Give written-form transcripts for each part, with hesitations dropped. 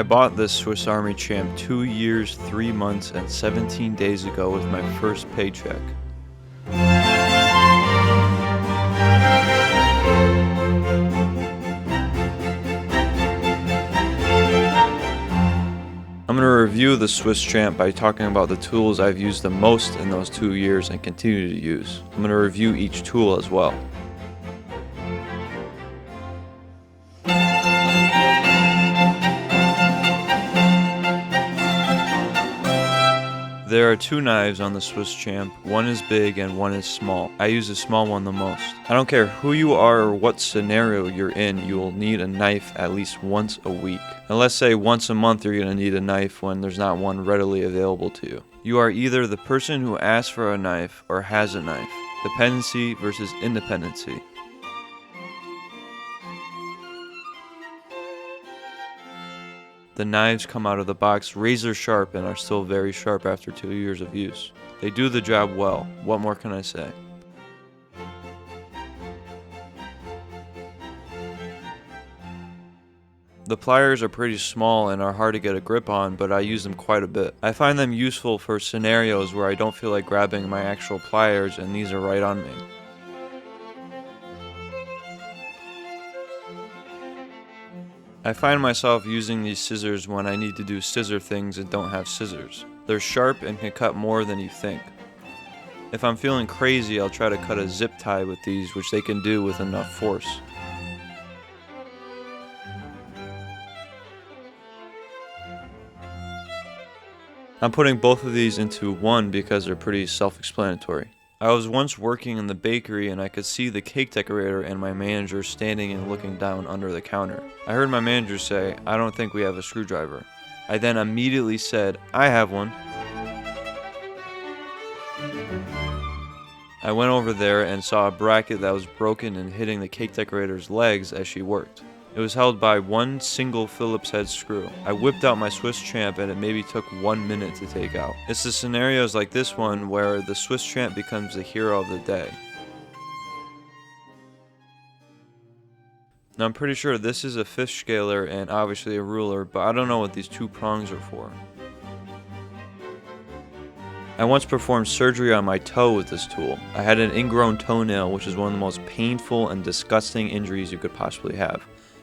bought this Swiss Army Champ 2 years, 3 months, and 17 days ago with my first paycheck. I'm going to review the Swiss Champ by talking about the tools I've used the most in those 2 years and continue to use. I'm going to review each tool as well. There are 2 knives on the Swiss Champ. One is big and one is small. I use the small one the most. I don't care who you are or what scenario you're in, you will need a knife at least once a week. And let's say once a month you're going to need a knife when there's not one readily available to you. You are either the person who asks for a knife or has a knife. Dependency versus independency. The knives come out of the box razor sharp and are still very sharp after 2 years of use. They do the job well. What more can I say? The pliers are pretty small and are hard to get a grip on, but I use them quite a bit. I find them useful for scenarios where I don't feel like grabbing my actual pliers, and these are right on me. I find myself using these scissors when I need to do scissor things and don't have scissors. They're sharp and can cut more than you think. If I'm feeling crazy, I'll try to cut a zip tie with these, which they can do with enough force. I'm putting both of these into one because they're pretty self-explanatory. I was once working in the bakery and I could see the cake decorator and my manager standing and looking down under the counter. I heard my manager say, "I don't think we have a screwdriver." I then immediately said, "I have one." I went over there and saw a bracket that was broken and hitting the cake decorator's legs as she worked. It was held by one single Phillips head screw. I whipped out my Swiss Champ and it maybe took 1 minute to take out. It's the scenarios like this one where the Swiss Champ becomes the hero of the day. Now I'm pretty sure this is a fish scaler and obviously a ruler, but I don't know what these 2 prongs are for. I once performed surgery on my toe with this tool. I had an ingrown toenail, which is one of the most painful and disgusting injuries you could possibly have.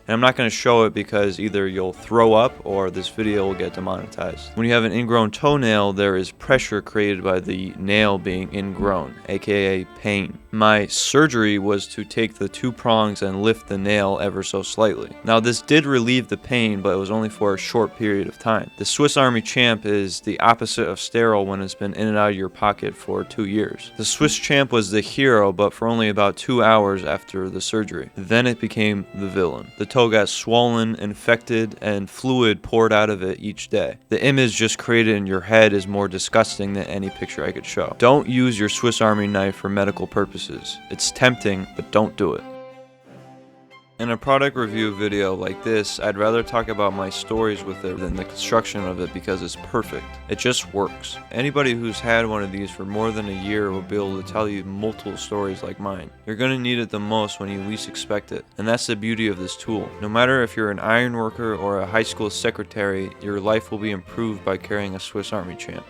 And I'm not going to show it because either you'll throw up or this video will get demonetized. When you have an ingrown toenail, there is pressure created by the nail being ingrown, aka pain. My surgery was to take the 2 prongs and lift the nail ever so slightly. Now this did relieve the pain, but it was only for a short period of time. The Swiss Army Champ is the opposite of sterile when it's been in and out of your pocket for 2 years. The Swiss Champ was the hero, but for only about 2 hours after the surgery. Then it became the villain. The toe got swollen, infected, and fluid poured out of it each day. The image just created in your head is more disgusting than any picture I could show. Don't use your Swiss Army knife for medical purposes. It's tempting, but don't do it. In a product review video like this, I'd rather talk about my stories with it than the construction of it because it's perfect. It just works. Anybody who's had one of these for more than a year will be able to tell you multiple stories like mine. You're going to need it the most when you least expect it, and that's the beauty of this tool. No matter if you're an iron worker or a high school secretary, your life will be improved by carrying a Swiss Army Champ.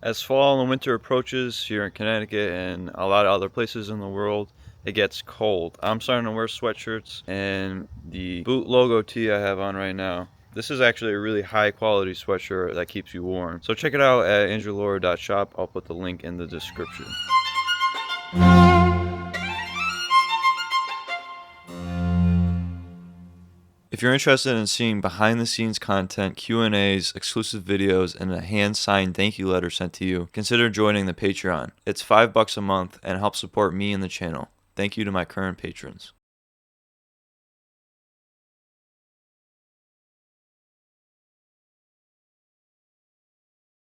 As fall and winter approaches here in Connecticut and a lot of other places in the world, it gets cold. I'm starting to wear sweatshirts, and the boot logo tee I have on right now, this is actually a really high quality sweatshirt that keeps you warm. So check it out at andrewlaura.shop. I'll put the link in the description. If you're interested in seeing behind-the-scenes content, Q&As, exclusive videos, and a hand-signed thank you letter sent to you, consider joining the Patreon. It's $5 a month and helps support me and the channel. Thank you to my current patrons.